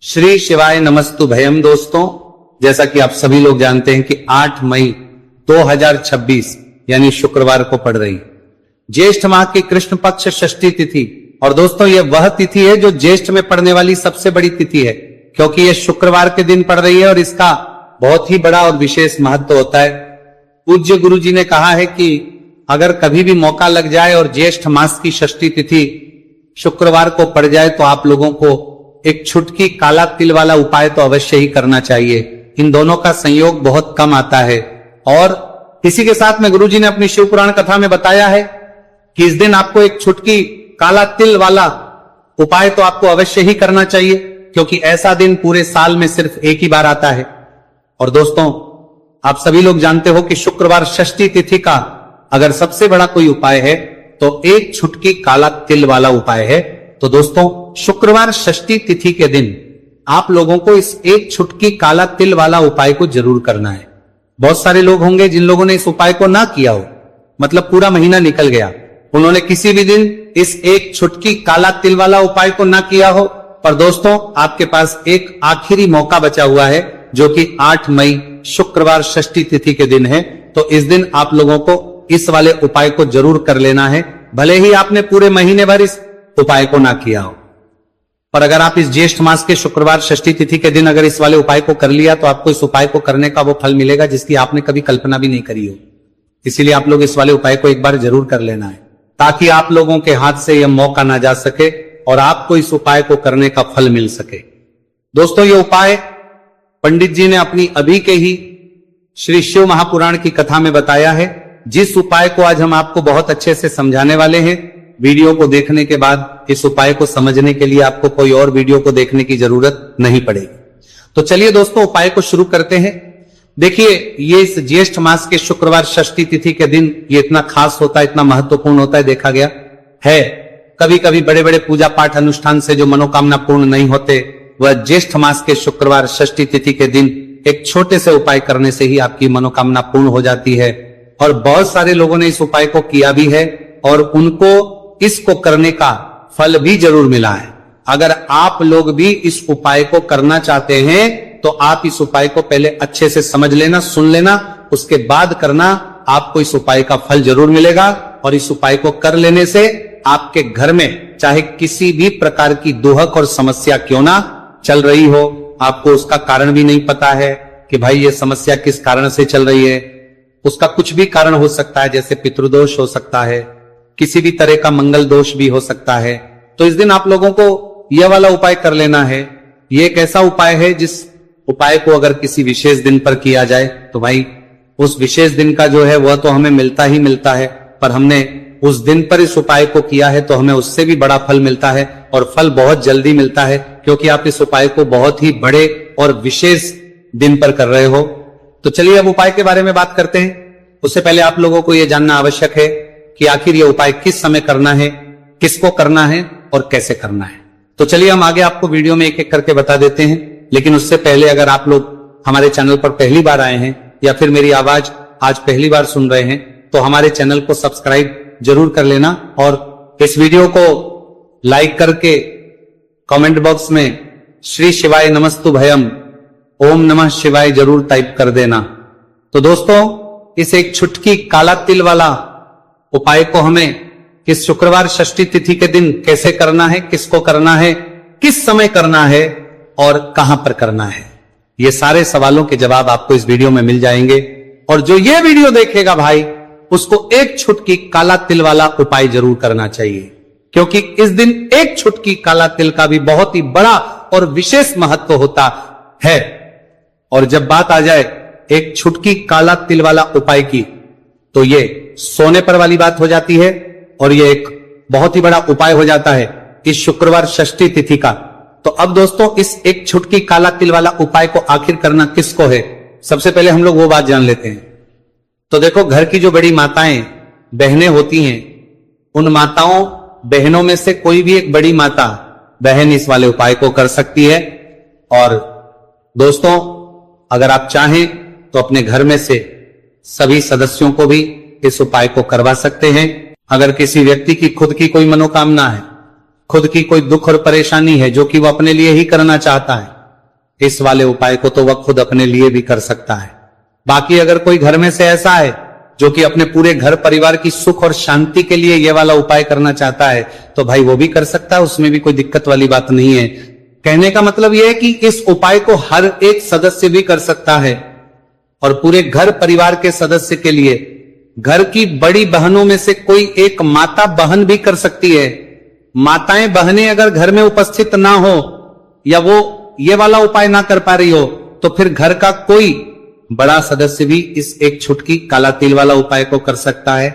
श्री शिवाय नमस्तु भयम। दोस्तों, जैसा कि आप सभी लोग जानते हैं कि 8 मई 2026 यानी शुक्रवार को पड़ रही ज्येष्ठ माह की कृष्ण पक्ष षष्ठी तिथि। और दोस्तों, यह वह तिथि है जो ज्येष्ठ में पड़ने वाली सबसे बड़ी तिथि है, क्योंकि यह शुक्रवार के दिन पड़ रही है और इसका बहुत ही बड़ा और विशेष महत्व होता है। पूज्य गुरु जी ने कहा है कि अगर कभी भी मौका लग जाए और ज्येष्ठ मास की षष्ठी तिथि शुक्रवार को पड़ जाए तो आप लोगों को एक छुटकी काला तिल वाला उपाय तो अवश्य ही करना चाहिए। इन दोनों का संयोग बहुत कम आता है। और इसी के साथ में गुरुजी ने अपनी शिव पुराण कथा में बताया है कि इस दिन आपको एक छुटकी काला तिल वाला उपाय तो आपको अवश्य ही करना चाहिए, क्योंकि ऐसा दिन पूरे साल में सिर्फ एक ही बार आता है। और दोस्तों, आप सभी लोग जानते हो कि शुक्रवार षष्ठी तिथि का अगर सबसे बड़ा कोई उपाय है तो एक छुटकी काला तिल वाला उपाय है। तो दोस्तों, शुक्रवार षष्ठी तिथि के दिन आप लोगों को इस एक छुटकी काला तिल वाला उपाय को जरूर करना है। बहुत सारे लोग होंगे जिन लोगों ने इस उपाय को ना किया हो, मतलब पूरा महीना निकल गया, उन्होंने किसी भी दिन इस एक छुटकी काला तिल वाला उपाय को ना किया हो। पर दोस्तों, आपके पास एक आखिरी मौका बचा हुआ है, जो कि 8 मई शुक्रवार षष्ठी तिथि के दिन है। तो इस दिन आप लोगों को इस वाले उपाय को जरूर कर लेना है, भले ही आपने पूरे महीने भर इस उपाय को ना किया हो। पर अगर आप इस ज्येष्ठ मास के शुक्रवार षष्ठी तिथि के दिन अगर इस वाले उपाय को कर लिया तो आपको इस उपाय को करने का वो फल मिलेगा जिसकी आपने कभी कल्पना भी नहीं करी हो। इसीलिए आप लोग इस वाले उपाय को एक बार जरूर कर लेना है, ताकि आप लोगों के हाथ से यह मौका ना जा सके और आपको इस उपाय को करने का फल मिल सके। दोस्तों, यह उपाय पंडित जी ने अपनी अभी के ही श्री शिव महापुराण की कथा में बताया है, जिस उपाय को आज हम आपको बहुत अच्छे से समझाने वाले हैं। वीडियो को देखने के बाद इस उपाय को समझने के लिए आपको कोई और वीडियो को देखने की जरूरत नहीं पड़ेगी। तो चलिए दोस्तों, उपाय को शुरू करते हैं। देखिए, ये इस ज्येष्ठ मास के शुक्रवार षष्ठी तिथि के दिन ये इतना खास होता है, इतना महत्वपूर्ण होता है, देखा गया है। कभी कभी बड़े बड़े पूजा पाठ अनुष्ठान से जो मनोकामना पूर्ण नहीं होते, वह ज्येष्ठ मास के शुक्रवार षष्ठी तिथि के दिन एक छोटे से उपाय करने से ही आपकी मनोकामना पूर्ण हो जाती है। और बहुत सारे लोगों ने इस उपाय को किया भी है और उनको इसको करने का फल भी जरूर मिला है। अगर आप लोग भी इस उपाय को करना चाहते हैं तो आप इस उपाय को पहले अच्छे से समझ लेना, सुन लेना, उसके बाद करना। आपको इस उपाय का फल जरूर मिलेगा। और इस उपाय को कर लेने से आपके घर में चाहे किसी भी प्रकार की दुहक और समस्या क्यों ना चल रही हो, आपको उसका कारण भी नहीं पता है कि भाई ये समस्या किस कारण से चल रही है, उसका कुछ भी कारण हो सकता है, जैसे पितृदोष हो सकता है, किसी भी तरह का मंगल दोष भी हो सकता है। तो इस दिन आप लोगों को यह वाला उपाय कर लेना है। यह एक ऐसा उपाय है जिस उपाय को अगर किसी विशेष दिन पर किया जाए तो भाई उस विशेष दिन का जो है वह तो हमें मिलता ही मिलता है, पर हमने उस दिन पर इस उपाय को किया है तो हमें उससे भी बड़ा फल मिलता है, और फल बहुत जल्दी मिलता है, क्योंकि आप इस उपाय को बहुत ही बड़े और विशेष दिन पर कर रहे हो। तो चलिए अब उपाय के बारे में बात करते हैं। उससे पहले आप लोगों को यह जानना आवश्यक है कि आखिर यह उपाय किस समय करना है, किसको करना है और कैसे करना है। तो चलिए हम आगे आपको वीडियो में एक एक करके बता देते हैं। लेकिन उससे पहले अगर आप लोग हमारे चैनल पर पहली बार आए हैं या फिर मेरी आवाज आज पहली बार सुन रहे हैं तो हमारे चैनल को सब्सक्राइब जरूर कर लेना, और इस वीडियो को लाइक करके कमेंट बॉक्स में श्री शिवाय नमस्तु भयम ओम नमः शिवाय जरूर टाइप कर देना। तो दोस्तों, इस एक छुटकी काला तिल वाला उपाय को हमें इस शुक्रवार षष्ठी तिथि के दिन कैसे करना है, किसको करना है, किस समय करना है और कहां पर करना है, ये सारे सवालों के जवाब आपको इस वीडियो में मिल जाएंगे। और जो ये वीडियो देखेगा भाई, उसको एक छुटकी काला तिल वाला उपाय जरूर करना चाहिए, क्योंकि इस दिन एक छुटकी काला तिल का भी बहुत ही बड़ा और विशेष महत्व होता है। और जब बात आ जाए एक छुटकी काला तिल वाला उपाय की, तो ये सोने पर वाली बात हो जाती है, और ये एक बहुत ही बड़ा उपाय हो जाता है इस शुक्रवार षष्ठी तिथि का। तो अब दोस्तों, इस एक छुटकी काला तिल वाला उपाय को आखिर करना किसको है, सबसे पहले हम लोग वो बात जान लेते हैं। तो देखो, घर की जो बड़ी माताएं बहनें होती हैं, उन माताओं बहनों में से कोई भी एक बड़ी माता बहन इस वाले उपाय को कर सकती है। और दोस्तों, अगर आप चाहें तो अपने घर में से सभी सदस्यों को भी इस उपाय को करवा सकते हैं। अगर किसी व्यक्ति की खुद की कोई मनोकामना है, खुद की कोई दुख और परेशानी है जो कि वो अपने लिए ही करना चाहता है, इस वाले उपाय को तो वह खुद अपने लिए भी कर सकता है। बाकी अगर कोई घर में से ऐसा है जो कि अपने पूरे घर परिवार की सुख और शांति के लिए यह वाला उपाय करना चाहता है, तो भाई वो भी कर सकता है, उसमें भी कोई दिक्कत वाली बात नहीं है। कहने का मतलब यह है कि इस उपाय को हर एक सदस्य भी कर सकता है और पूरे घर परिवार के सदस्य के लिए घर की बड़ी बहनों में से कोई एक माता बहन भी कर सकती है। माताएं बहनें अगर घर में उपस्थित ना हो या वो ये वाला उपाय ना कर पा रही हो, तो फिर घर का कोई बड़ा सदस्य भी इस एक छुटकी काला तिल वाला उपाय को कर सकता है,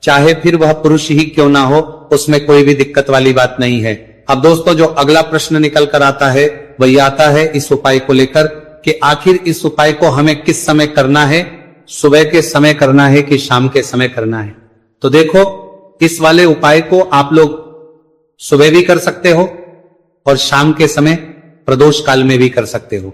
चाहे फिर वह पुरुष ही क्यों ना हो, उसमें कोई भी दिक्कत वाली बात नहीं है। अब दोस्तों, जो अगला प्रश्न निकल कर आता है वही आता है इस उपाय को लेकर कि आखिर इस उपाय को हमें किस समय करना है, सुबह के समय करना है कि शाम के समय करना है। तो देखो, इस वाले उपाय को आप लोग सुबह भी कर सकते हो और शाम के समय प्रदोष काल में भी कर सकते हो।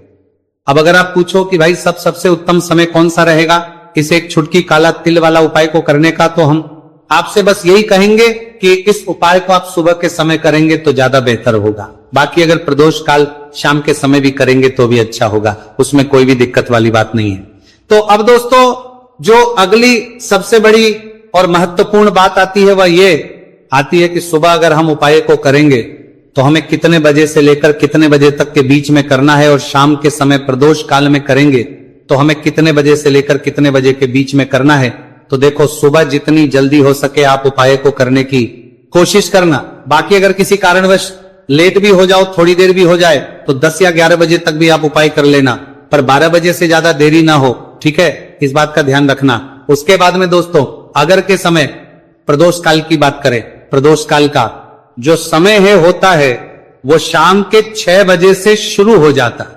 अब अगर आप पूछो कि भाई सबसे उत्तम समय कौन सा रहेगा इस एक छुटकी काला तिल वाला उपाय को करने का, तो हम आपसे बस यही कहेंगे कि इस उपाय को आप सुबह के समय करेंगे तो ज्यादा बेहतर होगा। बाकी अगर प्रदोष काल शाम के समय भी करेंगे तो भी अच्छा होगा, उसमें कोई भी दिक्कत वाली बात नहीं है। तो अब दोस्तों, जो अगली सबसे बड़ी और महत्वपूर्ण बात आती है वह ये आती है कि सुबह अगर हम उपाय को करेंगे तो हमें कितने बजे से लेकर कितने बजे तक के बीच में करना है, और शाम के समय प्रदोष काल में करेंगे तो हमें कितने बजे से लेकर कितने बजे के बीच में करना है। तो देखो, सुबह जितनी जल्दी हो सके आप उपाय को करने की कोशिश करना। बाकी अगर किसी कारणवश लेट भी हो जाओ, थोड़ी देर भी हो जाए, तो 10 या 11 बजे तक भी आप उपाय कर लेना, पर 12 बजे से ज्यादा देरी ना हो, ठीक है, इस बात का ध्यान रखना। उसके बाद में दोस्तों, अगर के समय प्रदोष काल की बात करें, प्रदोष काल का जो समय है होता है वो शाम के 6 बजे से शुरू हो जाता है।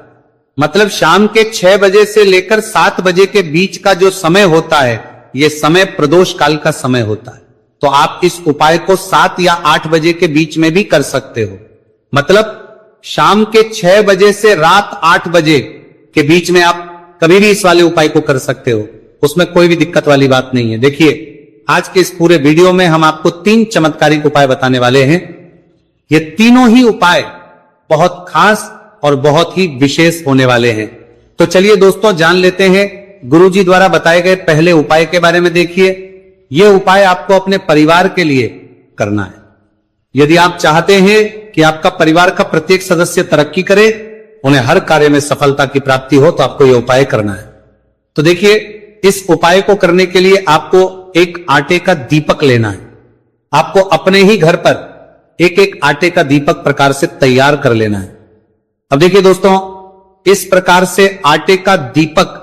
मतलब शाम के 6 बजे से लेकर 7 बजे के बीच का जो समय होता है, ये समय प्रदोष काल का समय होता है। तो आप इस उपाय को 7 या 8 बजे के बीच में भी कर सकते हो। मतलब शाम के 6 बजे से रात 8 बजे के बीच में आप कभी भी इस वाले उपाय को कर सकते हो, उसमें कोई भी दिक्कत वाली बात नहीं है। देखिए, आज के इस पूरे वीडियो में हम आपको 3 चमत्कारिक उपाय बताने वाले हैं। ये तीनों ही उपाय बहुत खास और बहुत ही विशेष होने वाले हैं। तो चलिए दोस्तों, जान लेते हैं गुरुजी द्वारा बताए गए पहले उपाय के बारे में। देखिए, यह उपाय आपको अपने परिवार के लिए करना है। यदि आप चाहते हैं कि आपका परिवार का प्रत्येक सदस्य तरक्की करे, उन्हें हर कार्य में सफलता की प्राप्ति हो, तो आपको यह उपाय करना है। तो देखिए, इस उपाय को करने के लिए आपको एक आटे का दीपक लेना है। आपको अपने ही घर पर एक एक आटे का दीपक प्रकार से तैयार कर लेना है। अब देखिए दोस्तों, इस प्रकार से आटे का दीपक